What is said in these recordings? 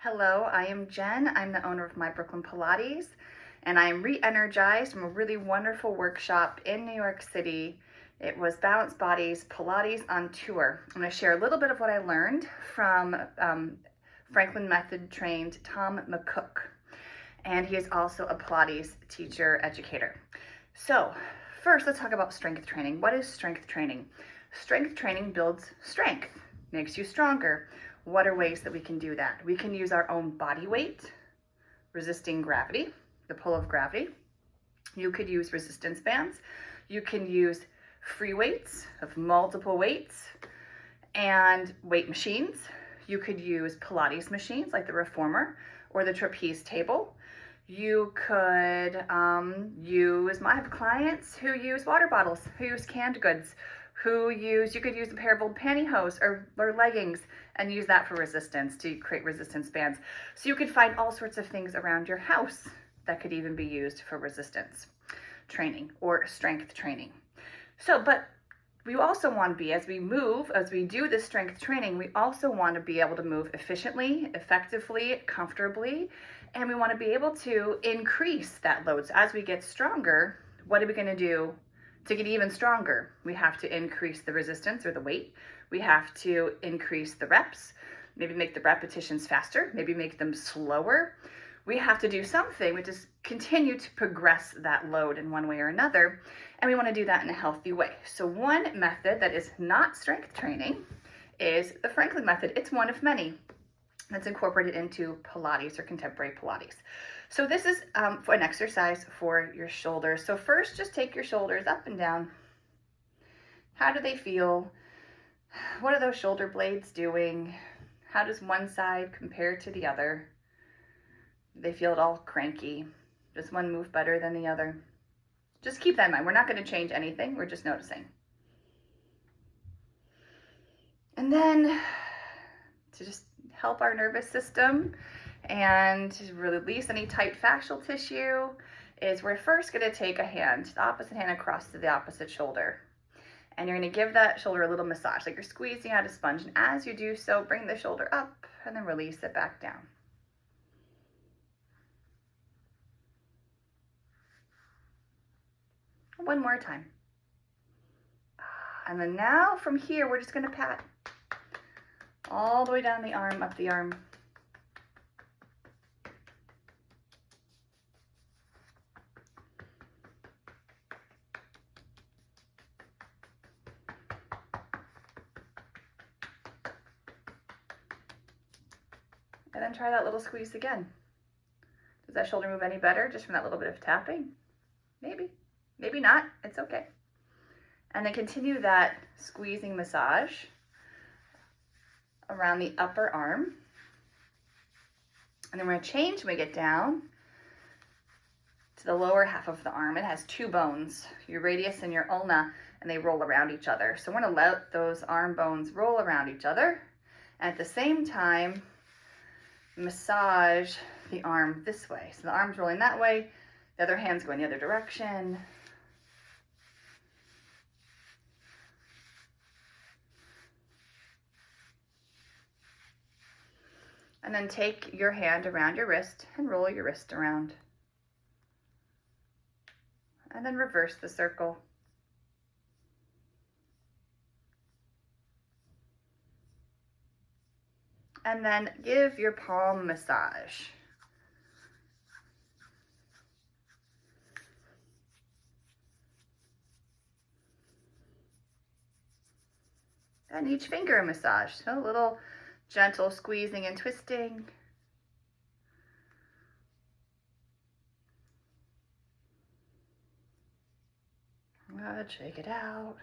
Hello, I am Jen. I'm the owner of My Brooklyn Pilates, and I am re-energized from a really wonderful workshop in New York City. It was Balanced Body's Pilates on Tour. I'm going to share a little bit of what I learned from Franklin Method trained Tom McCook, and he is also a Pilates teacher educator. So first, let's talk about strength training. What is strength training? Strength training builds strength, makes you stronger. What are ways that we can do that? We can use our own body weight, resisting gravity, the pull of gravity. You could use resistance bands. You can use free weights of multiple weights and weight machines. You could use Pilates machines like the reformer or the trapeze table. You could I have clients who use water bottles, who use canned goods, you could use a pair of old pantyhose or leggings and use that for resistance to create resistance bands. So you could find all sorts of things around your house that could even be used for resistance training or strength training. So, but we also want to be, as we do this strength training, we also want to be able to move efficiently, effectively, comfortably, and we want to be able to increase that load. So as we get stronger, what are we going to do to get even stronger? We have to increase the resistance or the weight. We have to increase the reps, maybe make the repetitions faster, maybe make them slower. We have to do something which is continue to progress that load in one way or another, and we want to do that in a healthy way. So one method that is not strength training is the Franklin method. It's one of many that's incorporated into Pilates or contemporary Pilates. So this is for an exercise for your shoulders. So first, just take your shoulders up and down. How do they feel? What are those shoulder blades doing? How does one side compare to the other? Do they feel at all cranky? Does one move better than the other? Just keep that in mind. We're not going to change anything. We're just noticing. And then to just help our nervous system and to release any tight fascial tissue is we're first going to take a hand, the opposite hand across to the opposite shoulder. And you're going to give that shoulder a little massage, like you're squeezing out a sponge. And as you do so, bring the shoulder up and then release it back down. One more time. And then now from here, we're just going to pat all the way down the arm, up the arm. And then try that little squeeze again. Does that shoulder move any better just from that little bit of tapping? Maybe, maybe not, it's okay. And then continue that squeezing massage around the upper arm. And then we're going to change when we get down to the lower half of the arm. It has two bones, your radius and your ulna, and they roll around each other. So we're going to let those arm bones roll around each other. And at the same time, massage the arm this way. So the arm's rolling that way, the other hand's going the other direction. And then take your hand around your wrist and roll your wrist around. And then reverse the circle. And then give your palm massage. And each finger a massage. So a little gentle squeezing and twisting. Good, shake it out.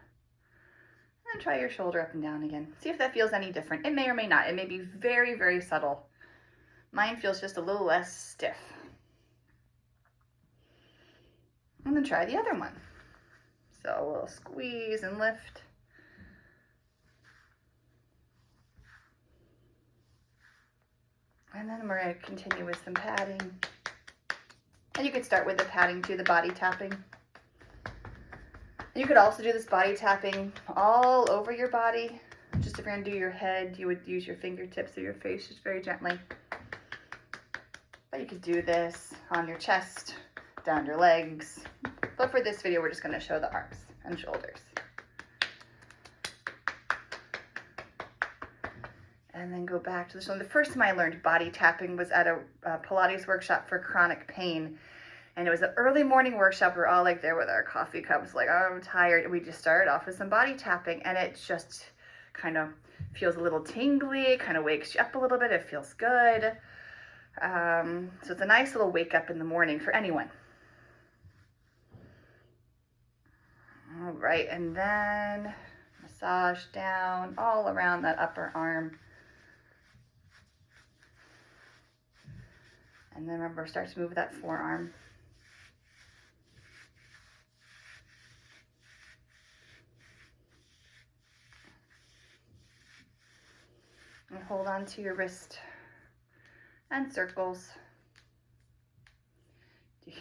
And try your shoulder up and down again. See if that feels any different. It may or may not. It may be very, very subtle. Mine feels just a little less stiff. And then try the other one. So a little squeeze and lift. And then we're going to continue with some padding. And you could start with the padding to the body tapping. You could also do this body tapping all over your body. Just if you're going to do your head, you would use your fingertips or your face just very gently. But you could do this on your chest, down your legs. But for this video, we're just going to show the arms and shoulders. And then go back to this one. The first time I learned body tapping was at a Pilates workshop for chronic pain. And it was an early morning workshop. We're all like there with our coffee cups, like, oh, I'm tired. And we just started off with some body tapping, and it just kind of feels a little tingly, kind of wakes you up a little bit. It feels good. So it's a nice little wake up in the morning for anyone. All right, and then massage down all around that upper arm. And then remember, start to move that forearm. And hold on to your wrist and circles. Do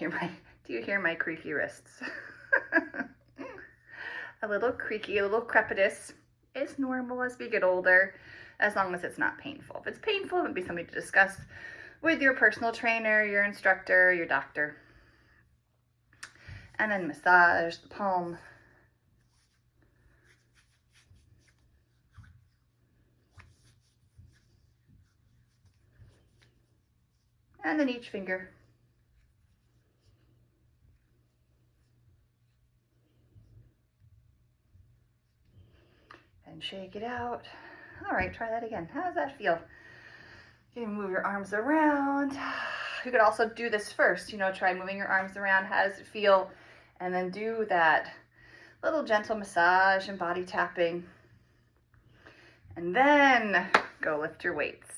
you hear my creaky wrists? A little creaky, a little crepitous is normal as we get older, as long as it's not painful. If it's painful, it would be something to discuss with your personal trainer, your instructor, your doctor. And then massage the palm. And then each finger. And shake it out. All right, try that again. How does that feel? You can move your arms around. You could also do this first, try moving your arms around. How does it feel? And then do that little gentle massage and body tapping. And then go lift your weights.